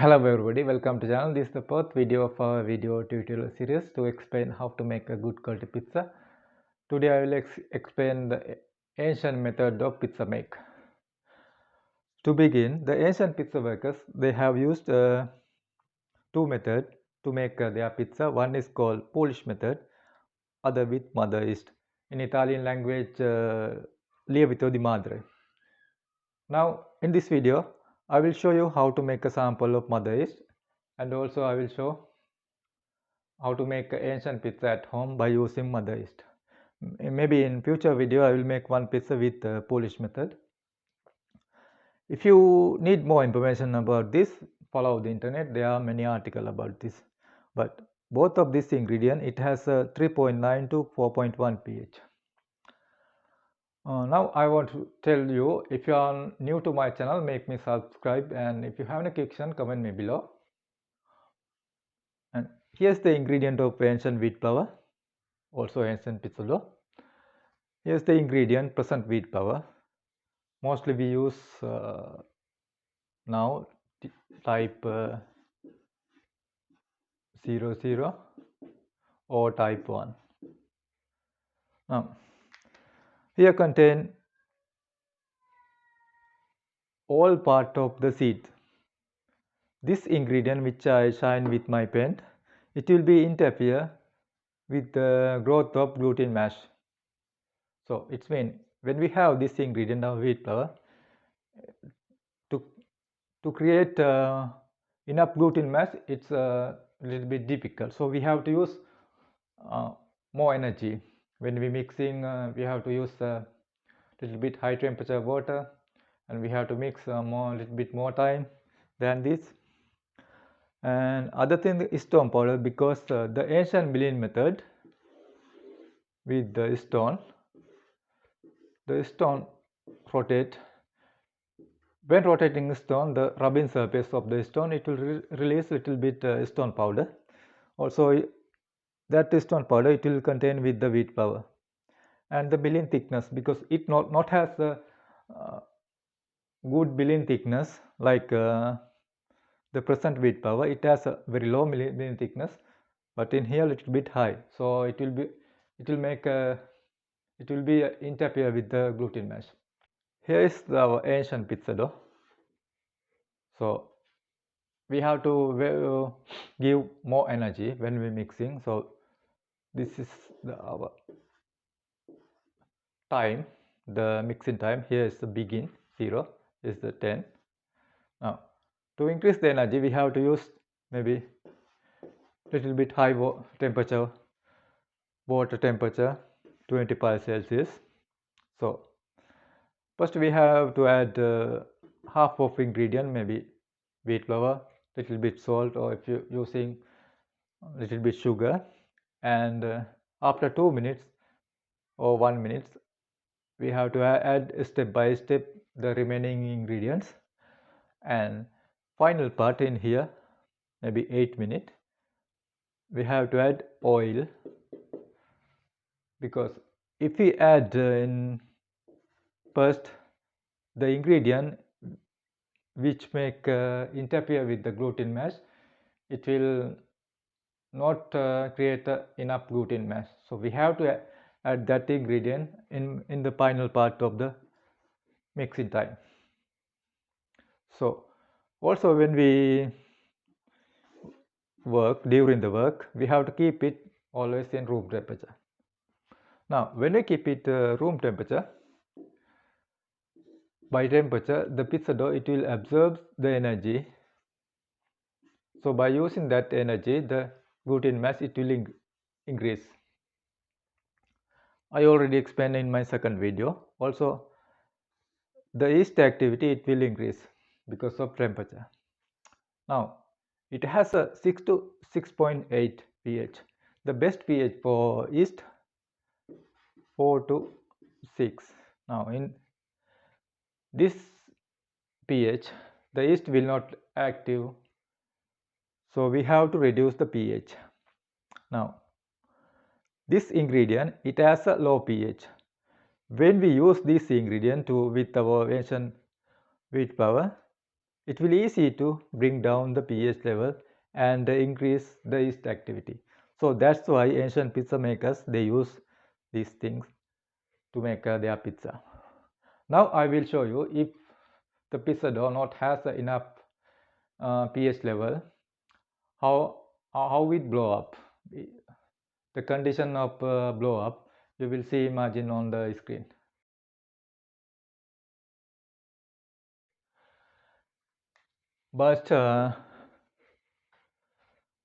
Hello everybody, welcome to channel. This is the fourth video of our video tutorial series to explain how to make a good quality pizza. Today I will explain the ancient method of pizza make. To begin, the ancient pizza makers, they have used two methods to make their pizza. One is called Polish method, other with mother yeast. In Italian language, lievito di madre. Now in this video, I will show you how to make a sample of mother yeast, and also I will show how to make ancient pizza at home by using mother yeast. Maybe in future video I will make one pizza with Polish method. If you need more information about this, follow the internet. There are many articles about this. But both of these ingredients, it has a 3.9 to 4.1 pH. Now I want to tell you, if you are new to my channel, make me subscribe, and if you have any question, comment me below. And here's the ingredient of ancient wheat flour, also ancient pizza dough. Here's the ingredient present wheat flour. Mostly we use now type 00 or type 1. Now here contain all part of the seed. This ingredient which I shine with my pen, it will be interfere with the growth of gluten mass. So it's mean when we have this ingredient of wheat flour, to create enough gluten mass, it's a little bit difficult. So we have to use more energy. When we mixing, we have to use a little bit high temperature water, and we have to mix little bit more time than this. And other thing is stone powder, because the ancient milling method with the stone rotate. When rotating the stone, the rubbing surface of the stone, it will release little bit stone powder. Also that stone powder, it will contain with the wheat flour. And the milling thickness, because it not has a good milling thickness like the present wheat flour. It has a very low milling thickness, but in here little bit high. So it will interfere with the gluten mass. Here is our ancient pizza dough. So we have to give more energy when we mixing. So this is our time, the mixing time. Here is the begin 0, is the 10. Now to increase the energy, we have to use maybe little bit high water temperature, 25 Celsius. So first we have to add half of ingredient, maybe wheat flour, little bit salt, or if you're using little bit sugar, and after 2 minutes or 1 minute, we have to add step by step the remaining ingredients. And final part in here, maybe 8 minutes, we have to add oil, because if we add in first the ingredient which make interfere with the gluten mass, it will not create enough gluten mass. So we have to add that ingredient in the final part of the mixing time. So also when we during the work, we have to keep it always in room temperature. Now when we keep it room temperature, by temperature, the pizza dough, it will absorb the energy. So by using that energy, the gluten mass, it will increase. I already explained in my second video. Also the yeast activity, it will increase because of temperature. Now it has a 6 to 6.8 pH. The best pH for yeast 4 to 6. Now in this pH, the yeast will not active, so we have to reduce the pH. Now this ingredient, it has a low pH. When we use this ingredient with our ancient wheat flour, it will easy to bring down the pH level and increase the yeast activity. So that's why ancient pizza makers, they use these things to make their pizza. Now I will show you if the pizza dough not has enough pH level, how it blow up. The condition of blow up, you will see imagine on the screen. But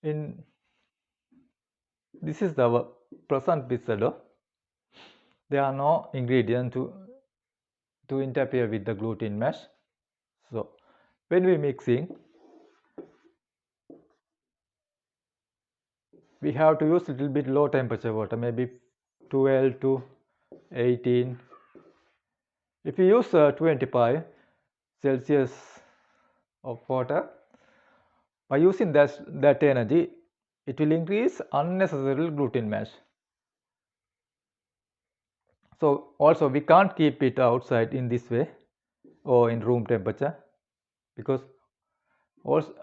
in this is the present pizza dough. There are no ingredients to interfere with the gluten mesh. So when we mixing, we have to use little bit low temperature water, maybe 12 to 18. If you use 25 Celsius of water, by using that energy, it will increase unnecessary gluten mass. So also we can't keep it outside in this way or in room temperature, because also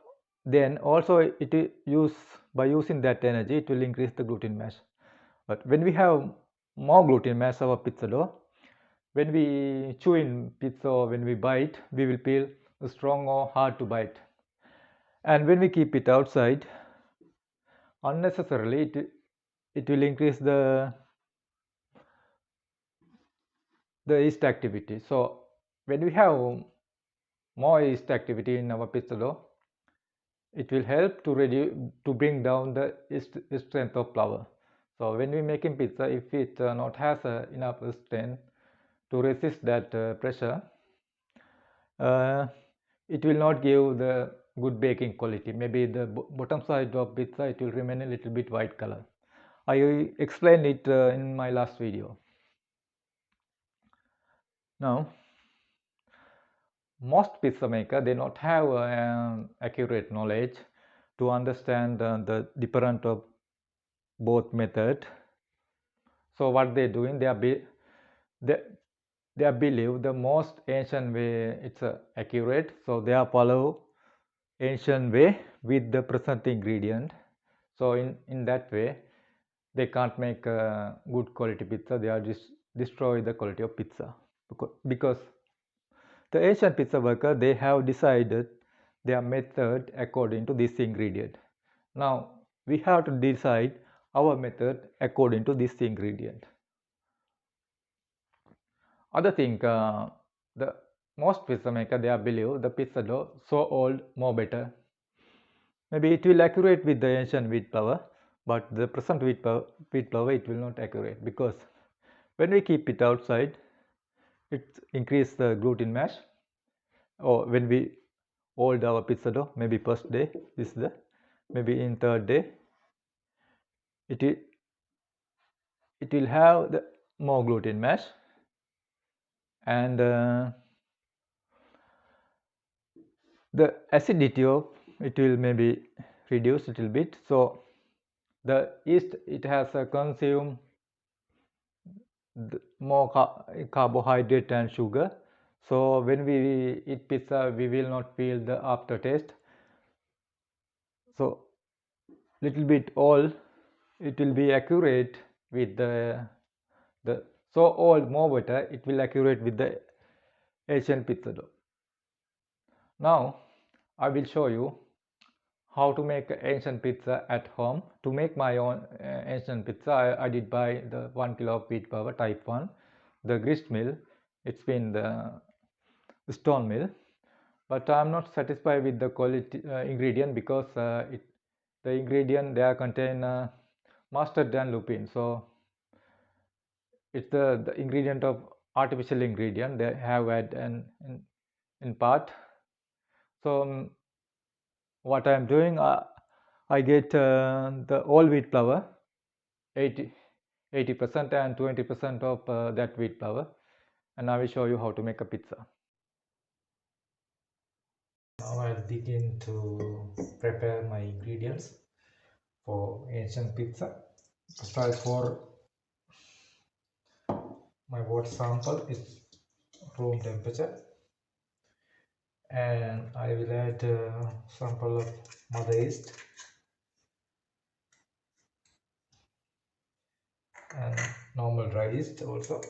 then also it use by using that energy, it will increase the gluten mass. But when we have more gluten mass our pizza dough, when we chew in pizza or when we bite, we will feel strong or hard to bite. And when we keep it outside, unnecessarily it will increase the yeast activity. So when we have more yeast activity in our pizza dough, it will help to reduce, to bring down the strength of flour. So when we making pizza, if it not has enough strength to resist that pressure, uh, it will not give the good baking quality. Maybe the bottom side of pizza, it will remain a little bit white color. I explained it in my last video. Now most pizza maker, they not have accurate knowledge to understand the different of both method. So what they doing, they, they believe the most ancient way it's accurate, so they are follow ancient way with the present ingredient. So in that way they can't make a good quality pizza, they are just destroy the quality of pizza, because the Asian pizza worker, they have decided their method according to this ingredient. Now we have to decide our method according to this ingredient. Other thing, the most pizza maker, they are believe the pizza dough so old more better. Maybe it will accurate with the ancient wheat flour, but the present wheat flour it will not accurate, because when we keep it outside, it increase the gluten mass. Or when we hold our pizza dough, maybe first day, this is the maybe in third day, it will, it will have the more gluten mass, and the acidity of it will maybe reduce a little bit. So the yeast, it has consumed more carbohydrate and sugar. So when we eat pizza, we will not feel the aftertaste. So little bit all, it will be accurate with the so all more better, it will accurate with the Asian pizza dough. Now I will show you how to make Asian pizza at home. To make my own Asian pizza, I did buy the 1 kilo of wheat flour type 1, the grist mill, it's been the stone mill, but I'm not satisfied with the quality ingredient, because the ingredient there contain mustard and lupin. So it's the ingredient of artificial ingredient they have had in part. So what I am doing, I get the all wheat flour, 80% and 20% of that wheat flour, and I will show you how to make a pizza. Now I'll begin to prepare my ingredients for ancient pizza. First, for my water sample is room temperature, and I will add sample of mother yeast and normal dry yeast also,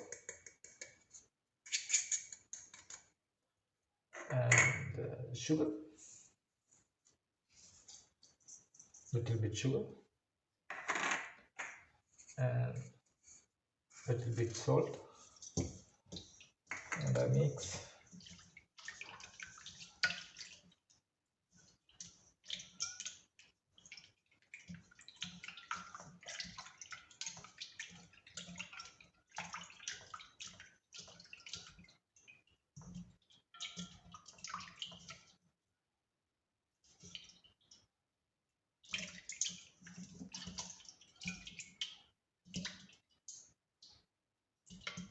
and sugar, little bit sugar, and little bit salt, and I mix.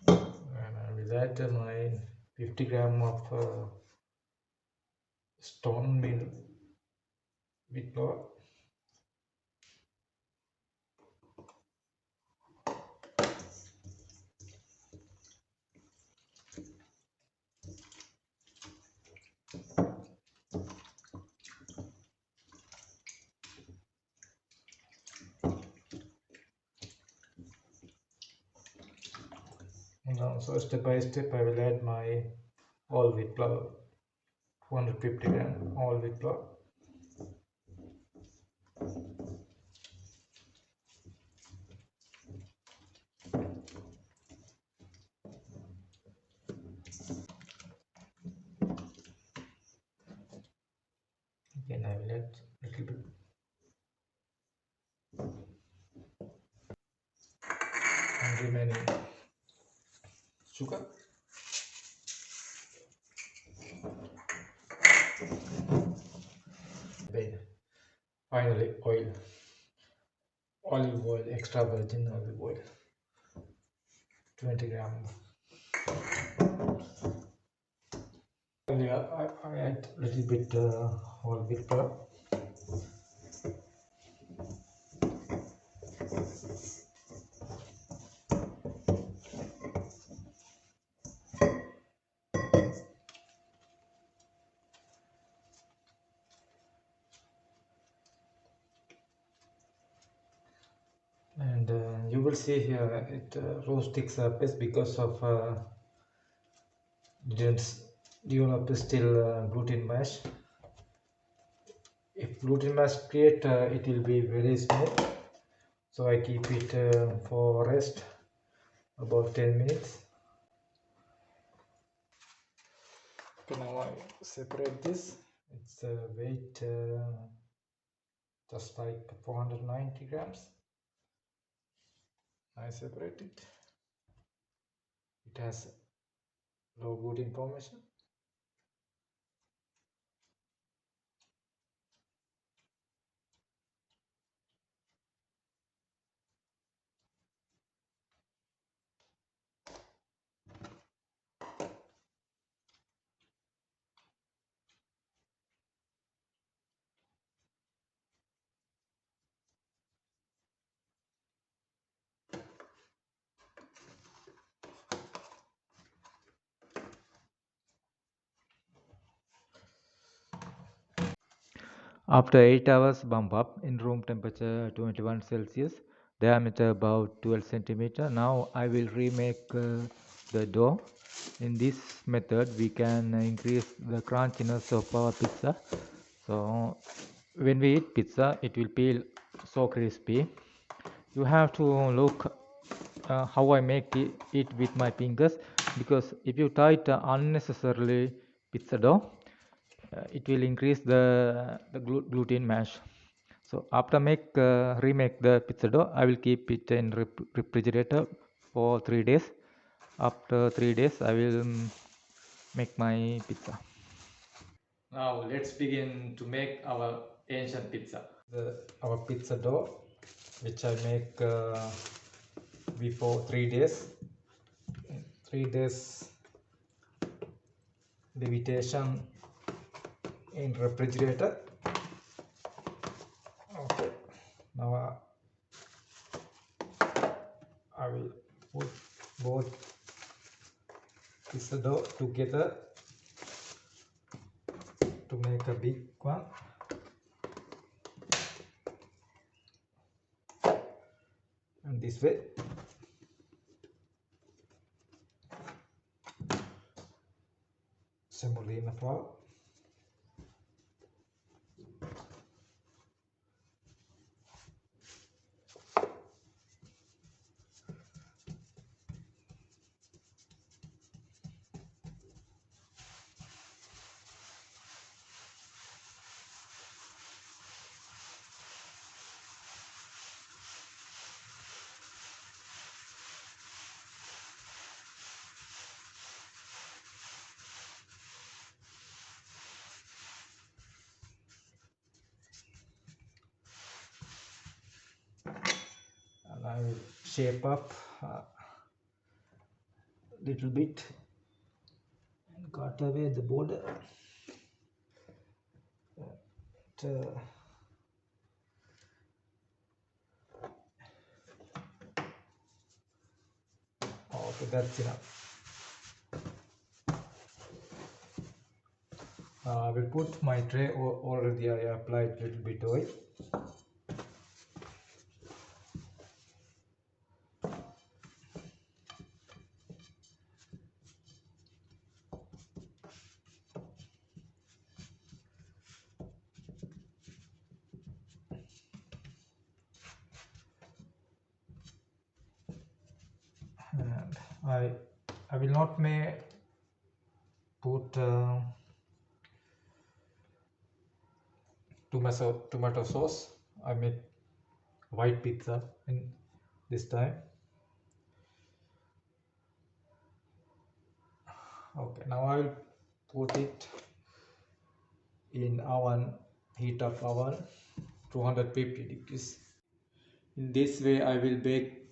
And I will add my 50 gram of stone meal wheat flour, and also step by step I will add my all wheat flour, 250 gram all wheat flour. Again I will add little bit and remaining sugar. Then finally oil, olive oil, extra virgin olive oil, 20 gram. Finally I add little bit whole wheat flour. And you will see here it roasting surface because of didn't develop still gluten mash. If gluten mash create it will be very smooth, so I keep it for rest about 10 minutes. Okay, now I separate this. It's weight just like 490 grams. I separate it. It has low gluten information. After 8 hours, bump up in room temperature 21 Celsius, diameter about 12 centimeter. Now I will remake the dough. In this method, we can increase the crunchiness of our pizza. So when we eat pizza, it will feel so crispy. You have to look how I make it with my fingers, because if you tight unnecessarily pizza dough, it will increase the gluten mash. So after remake the pizza dough, I will keep it in refrigerator for 3 days. After 3 days I will make my pizza. Now let's begin to make our ancient pizza. Our pizza dough, which I make before 3 days. 3 days levitation in refrigerator. Okay, now I will put both pizza dough together to make a big one. And this way. Semolina flour. And I will shape up a little bit and cut away the border. uh, okay, that's enough. I will put my tray. Already I applied little bit oil. And I will not may put tomato sauce. I make white pizza in this time. Okay, now I will put it in oven, heat up oven 250 degrees. In this way I will bake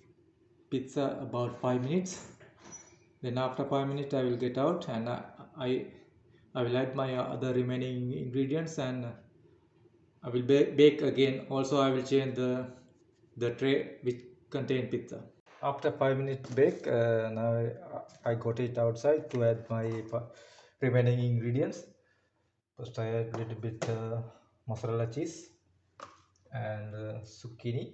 pizza about 5 minutes. Then after 5 minutes I will get out, and I I will add my other remaining ingredients, and I will bake again. Also I will change the tray which contain pizza. After 5 minutes bake, now I got it outside to add my remaining ingredients. First I add a little bit mozzarella cheese and zucchini.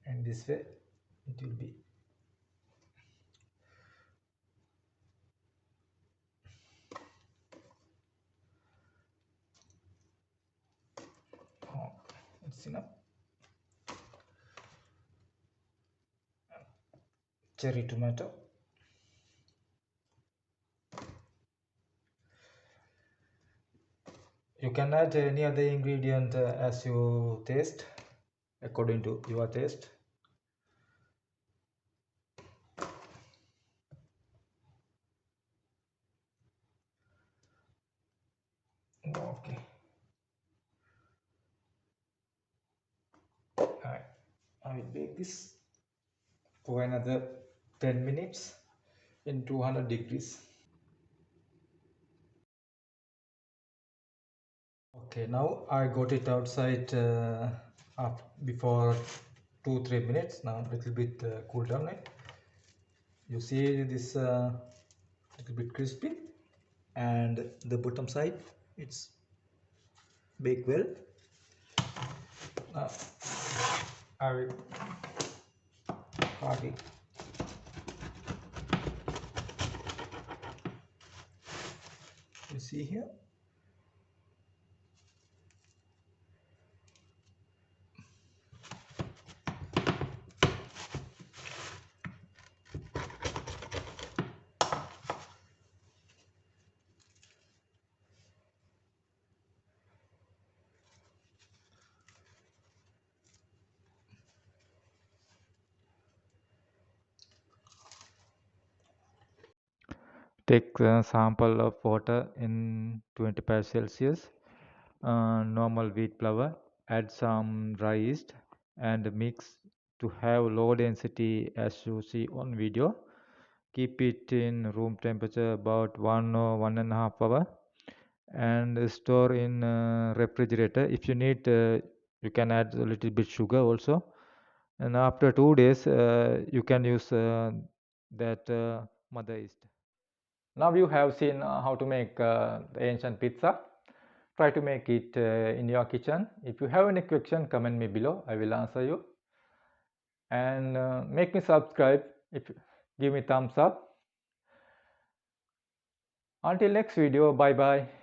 And this way it will be. Oh, it's enough. Cherry tomato. You can add any other ingredient as you taste, according to your taste. Okay. I will bake this for another 10 minutes in 200 degrees. Okay, now I got it outside before 2-3 minutes. Now a little bit cool down it. You see this little bit crispy, and the bottom side it's baked well. Now I will cut it. You see here. Take a sample of water in 25 Celsius, normal wheat flour, add some dry yeast and mix to have low density as you see on video. Keep it in room temperature about 1 or 1.5 hours and store in refrigerator. If you need, you can add a little bit sugar also. and after 2 days you can use that mother yeast. Now you have seen how to make the ancient pizza. Try to make it in your kitchen. If you have any question, comment me below. I will answer you. And make me subscribe. If give me thumbs up. Until next video, bye bye.